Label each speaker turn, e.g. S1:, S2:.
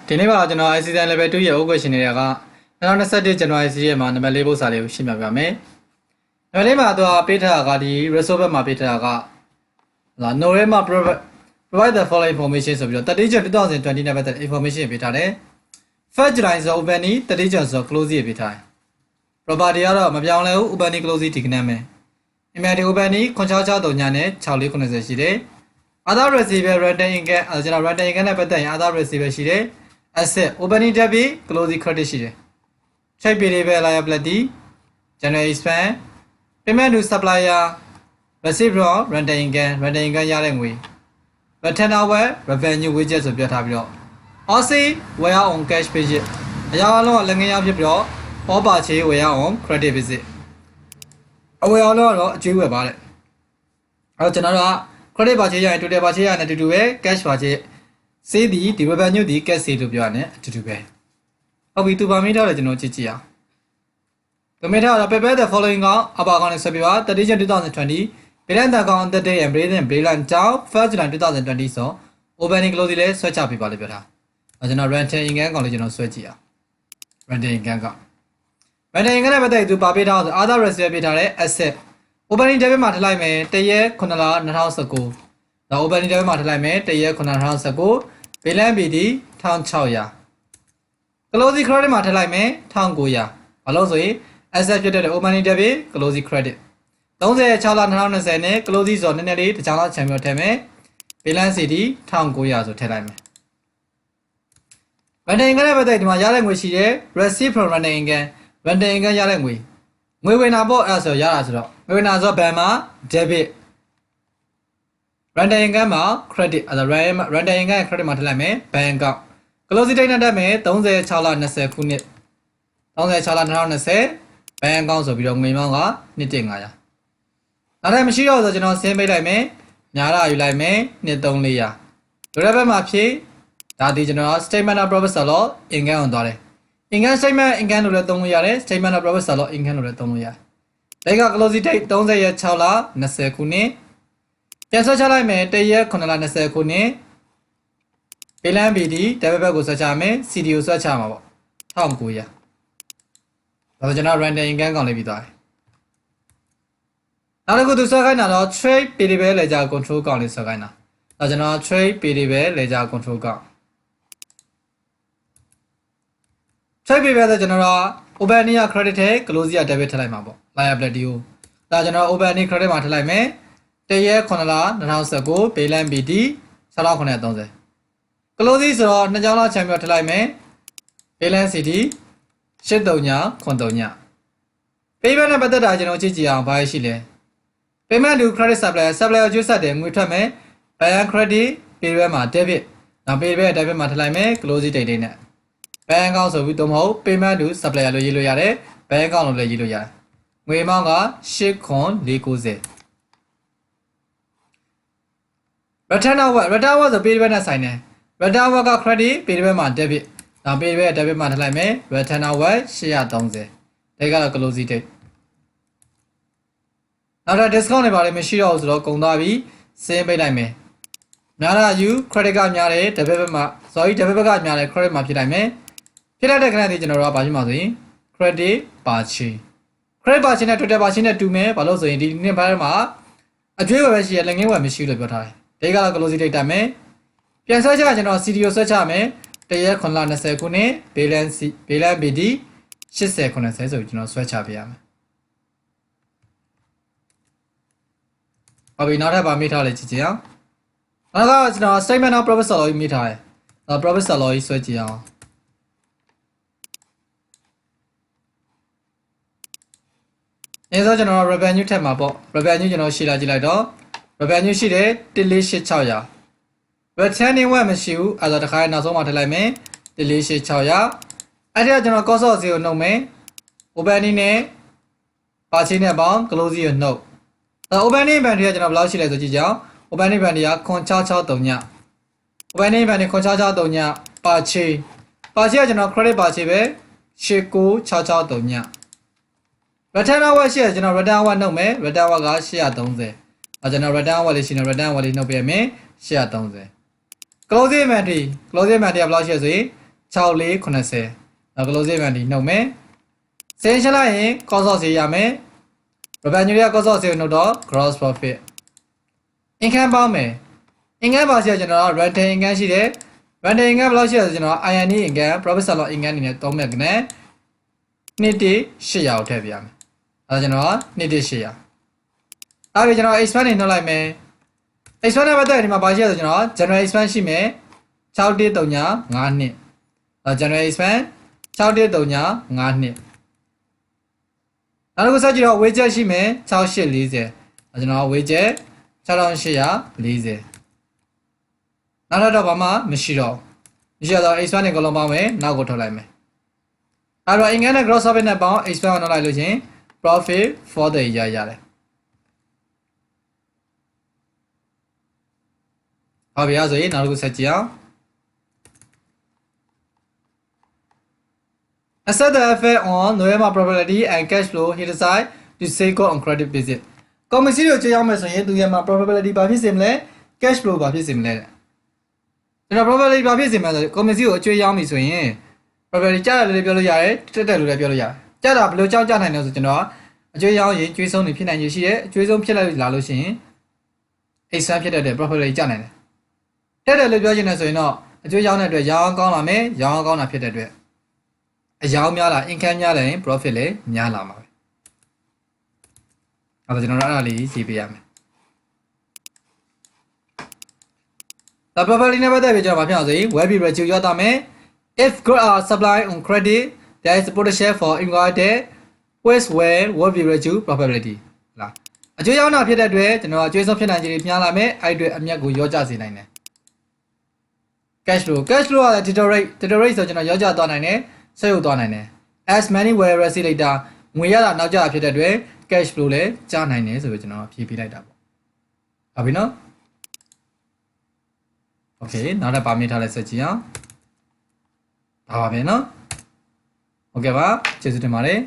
S1: ဒီနေ့ပါကျွန်တော် LCCI level 2ရဲ့ဥက္ကဋ္ဌရှင်တွေက2021 January ရဲ့မှာနံပါတ်4ပို့စာလေးကိုရှင်းပြပါမယ်။နံပါတ်4မှာသူကပေးထားတာကဒီ resource မှာပေးထားတာကNo-4 မှာ provide the following information ဆိုပြီးတော့30 June 2020နဲ့ပတ်သက် information ပေးထားတယ်။ First July ဆို opening 30 June ဆို closing ပေးထားတယ်။ property ကတော့မပြောင်းလဲဘူး opening closing ဒီကနေ့မယ်။ email opening 9663ညနဲ့6490ရှိတယ်။ other receiver rental income ကျွန်တော် rental income နဲ့ပတ်သက်ရင် other receiver ရှိတယ်။ asset opening debit closing credit ရှိတယ်။ trade payable liability general expense payment to supplier receipt from rental income ရတဲ့ငွေ return over revenue wages ဆိုပြောထားပြီးတော့ also wear on cash payment အရာအလုံးလက်ငင်းရဖြစ်ပြီးတော့ all purchase wear on credit visit အဝယ်အောင်တော့အကျွေးဝယ်ပါတဲ့အဲ့တော့ကျွန်တော်တို့က credit purchase ရရင် total purchase ရရင်အတူတူပဲ cash purchase စေးဒီ revenue ဒီ cash စေးလို့ပြောရတယ်အတူတူပဲဟုတ်ပြီသူပါမိထားတယ်ကျွန်တော်ကြည့်ကြည့်အောင်သူမိထားတော့ prepare the following ကအပါကောင်နဲ့ဆက်ပြပါ30 June 2020 balance account the day and balance down 1st July 2020 ဆို opening closing လဲဆွဲချပေးပါလို့ပြောထားအဲ့ကျွန်တော် rental income ကောင်လေးကျွန်တော်ဆွဲကြည့်အောင် rental income က rental income နဲ့ပတ်သက်သူပါပေးထားဆို other receiver ပေးထားတဲ့ asset opening debit မှာထည့်လိုက်မယ်1ရက်9လ2019ဒါ opening debit မှာထည့်လိုက်မယ်1ရက်9လ2019 balance BD 1600 closing credit မှာထည့်လိုက်မယ်1900ဘာလို့ဆိုရင် asset ဖြစ်တဲ့ opening debit closing credit 36လ2020နဲ့ closing ဆိုနည်းနည်းလေးတစ်ချောင်းလောက်ချန်ပြီးထည့်မယ် balance CD 1900ဆိုထည့်လိုက်မယ် rental income နဲ့ပတ်သက်ဒီမှာရတဲ့ငွေရှိတယ် receipt from rental income rental income ရတဲ့ငွေဝင်တာပေါ့အဲ့ဆိုရတာဆိုတော့ဝင်တာဆိုဘဏ်မှာ debit rental income မှာ credit အဲ့ဒါ rental income နဲ့ credit မှာထည့်လိုက်မယ် bank account closing date နဲ့တက်မယ်36လ20ခုနှစ်36လ2020 bank account ဆိုပြီးတော့ငွေမောင်းက1.500နောက်ထပ်မရှိတော့ဆိုကျွန်တော်ဆင်းပေးလိုက်မယ်ညာရယူလိုက်မယ်1.3400လိုတဲ့ဘက်မှာဖြည့်ဒါဒီကျွန်တော် statement of profit ဆိုတော့ income ဝင်သွားတယ် income statement income လို့လည်းသုံးလို့ရတယ် statement of profit ဆိုတော့ income လို့လည်းသုံးလို့ရတယ်ဒါက closing date 30ရက်6လ20ခုနှစ်ပြန်ဆွဲချလိုက်မယ်1ရက်9လ20ခုနှစ် balance BD debit ဘက်ကိုဆွဲချမယ် CD ကိုဆွဲချမှာပေါ့1900ဒါဆိုကျွန်တော် rental income ကောင်လေးပြီးသွားတယ်နောက်တစ်ခုသူဆွဲခိုင်းတာတော့ trade payable ledger control ကောင်လေးဆွဲခိုင်းတာဒါကျွန်တော် trade payable ledger control ကောင် trade payable ဆိုကျွန်တော်က opening credit ထဲ closing debit ထည့်လိုက်မှာပေါ့ liability ကိုဒါကျွန်တော် opening credit မှာထည့်လိုက်မယ်1ရက်9လ2019 balance BD 6930 closing ဆိုတော့2ကြောင်းလောက်ချန်ပြီးထည့်လိုက်မယ် balance CD 8393 payment နဲ့ပတ်သက်တာကျွန်တော်ကြည့်ကြည့်အောင်ဘာရှိလဲ payment to credit supplier ကိုကျွေးဆက်တယ်ငွေထွက်မယ် bank credit payment မှာ debit နောက် payment debit မှာထည့်လိုက်မယ် closing date နဲ့ bank account ဆိုပြီးတော့မဟုတ် payment to supplier လို့ရေးလို့ရတယ် bank account လို့လည်းရေးလို့ရတယ်ငွေမောင်းက8490 return over ဆို payment နဲ့ဆိုင်တယ် return over က credit payment မှာ debit နောက် payment debit မှာထည့်လိုက်မယ် return over 830ဒါကတော့ closing date နောက်တော့ discount တွေပါလေမရှိတော့ဘူးဆိုတော့ကုန်သွားပြီစင်းပိတ်လိုက်မယ်များတာယူ credit ကများတယ် debit ဘက်မှာ debit ဘက်ကများတယ် credit မှာဖြစ်လိုက်မယ်ဖြစ်လိုက်တဲ့ခဏလေးကျွန်တော်တို့ကဘာဖြစ်မှာဆိုရင် credit purchase နဲ့ total purchase နဲ့တူမယ်ဘာလို့ဆိုရင်ဒီနှစ်ပိုင်းမှာအကျွေးဝယ်ပဲရှိရလက်ငင်းဝယ်မရှိလို့ပြောထားတယ်ဒါကတော့ closing date တက်မယ်ပြန်ဆွဲချကျွန်တော် CD ကိုဆွဲချမယ်1ရက်9လ20ခုနှစ် balance BD 8090ဆိုပြီးကျွန်တော်ဆွဲချပေးရမယ်ဟုတ်ပြီနောက်ထပ်ဗာမိထားလေကြည့်ကြအောင်နောက်ကကျွန်တော် statement of profit ဆိုလို့မိထားတယ်။ profit ဆိုလို့ဆွဲကြည့်အောင်အဲဆိုကျွန်တော် revenue ထက်မှာပေါ့ revenue ကျွန်တော်ရှိလာကြည့်လိုက်တော့ revenue ရှိတယ်148,600 returning ဝယ်မရှိဘူးအဲဒါတခါနောက်ဆုံးမှထည့်လိုက်မယ်148,600အဲ့ဒါကျွန်တော် cost of sale ကိုနှုတ်မယ် opening နဲ့ purchase နဲ့ပေါင်း closing ကိုနှုတ်opening inventory ကကျွန်တော်ဘယ်လောက်ရှိလဲဆိုကြည့်ကြအောင် opening inventory က9663ည opening inventory 9663ည purchase ကကျွန်တော် credit purchase ပဲ89663ည return over ရှိရကျွန်တော် return over နှုတ်မယ် return over က830ကျွန်တော် return over လေးရှိနေ return over လေးနှုတ်ပြမယ်830 closing inventory ကဘယ်လောက်ရှိရဆိုရင်6480နောက် closing inventory နှုတ်မယ်စင်းရှင်းလိုက်ရင် cost of sale ရမယ် revenue ရ cost of sale နှုတ်တော့ gross profit income ပေါင်းမယ် income ပါရှိရကျွန်တော် rental income ရှိတယ် rental income ဘယ်လောက်ရှိရဆိုကျွန်တော် INE income profit salon income အနေနဲ့သုံးမယ်ကနေနှစ်တိ800ကိုထည့်ပြရမယ်အဲဒါကျွန်တော်နှစ်တိ800အဲ့ဒီကျွန်တော် expense တွေနှုတ်လိုက်မယ် expense နဲ့ပတ်သက်ဒီမှာပါရှိရဆိုကျွန်တော် general expense ရှိမယ်6139နှစ်general expense 6139နှစ်နောက်တစ်ခုဆက်ကြည့်တော့ wages ရှိမယ်6840ကျွန်တော် wages 6840နောက်တော့ဘာမှမရှိတော့expense တွေအကုန်လုံးပေါင်းမယ်နောက်ကိုထုတ်လိုက်မယ်အဲ့တော့ income နဲ့ gross profit နဲ့ပေါင်း expense ကိုနှုတ်လိုက်လို့ချင်း profit for the year ရတယ်ဟုတ်ပြီအဲ့ဆိုရင်နောက်တစ်ခုဆက်ကြည့်အောင် Assess the effect on November probability and cash flow hit aside to say go on credit basis ကော်မစီကိုကြေးရောက်မယ်ဆိုရင်သူရမှာ probability ဘာဖြစ်စေမလဲ cash flow ဘာဖြစ်စေမလဲကျွန်တော် probability ဘာဖြစ်စေမလဲဆိုကော်မစီကိုအကျွေးရောက်ပြီဆိုရင် probability ကျတယ်လို့ပြောလို့ရတယ်တက်တယ်လို့လည်းပြောလို့ရတယ်ကျတာဘယ်လိုကြောက်ကြနိုင်လဲဆိုကျွန်တော်အကျွေးရောက်ရင်ကျွေးဆုံးနေဖြစ်နိုင်ရရှိတယ်အကျွေးဆုံးဖြစ်လိုက်လာလို့ရှိရင် exam ဖြစ်တဲ့ probability ကျနိုင်တယ်တက်တယ်လို့ပြောချင်တယ်ဆိုရင်တော့အကျွေးရောက်တဲ့အတွက်ရောင်းကောင်းလာမယ်ရောင်းကောင်းတာဖြစ်တဲ့အတွက်အယောင်များလာ income များလာရင် profit လည်းများလာမှာပဲအဲ့ဒါကျွန်တော်တို့အဲ့ဒါလေးရေးပေးရမယ်ဒါ probability နဲ့ပတ်သက်ပြီးကျွန်တော်ဗာဖြစ်အောင်ဆိုရင် will be ratio ရောက်တာမယ် if goods are supplied on credit there is potential for inquiry which will be ratio probability လားအကျွေးရောက်တာဖြစ်တဲ့အတွက်ကျွန်တော်အကျွေးဆုံးဖြစ်နိုင်ခြေတွေများလာမယ်အဲ့အတွက်အမြတ်ကိုရောကြစေနိုင်တယ် cash flow က deteriorate ဆိုကျွန်တော်ရောကြသွားနိုင်တယ်ဆက်ရုပ်သွားနိုင်တယ် as many were receive later ငွေရတာနောက်ကျတာဖြစ်တဲ့အတွက် cash flow လည်းကျနိုင်တယ်ဆိုပြီးကျွန်တော်ဖြည့်ပေးလိုက်တာပေါ့ဟုတ်ပြီနော် okay နောက်ထပ်ပါမေးထားလိုက်ဆက်ကြည့်အောင်ဒါပါပဲနော် okay ပါကျေးဇူးတင်ပါတယ်